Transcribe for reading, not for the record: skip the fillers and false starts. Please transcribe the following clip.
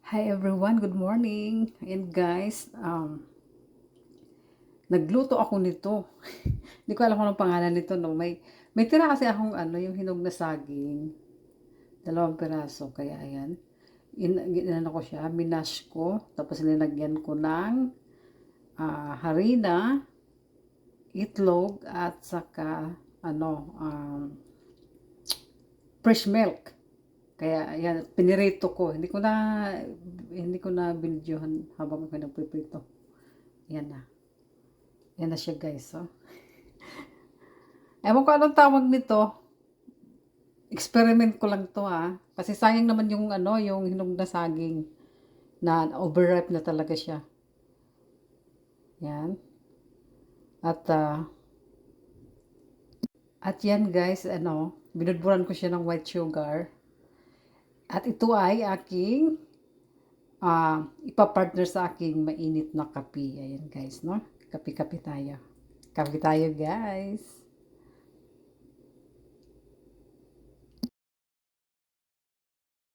Hi everyone, good morning. And guys, nagluto ako nito. Hindi ko alam kung anong pangalan nito, no. May tira kasi akong yung hinog na saging. 2 piraso, kaya ayan. Ginano ko siya, minash ko, tapos linagyan ko ng harina, itlog, at saka fresh milk. Kaya ayan, pinirito ko. Hindi ko na binidyohan habang ako nagpiprito. Yan na. Yan na siya guys, oh. Ewan ko anong tawag nito. Experiment ko lang to, ha. Kasi sayang naman yung hinog na saging na overripe na talaga siya. Yan. At yan guys, binudburan ko siya ng white sugar. At ito ay aking ipapartner sa aking mainit na kape. Ayan guys, no? Kape-kape tayo. Kape tayo guys.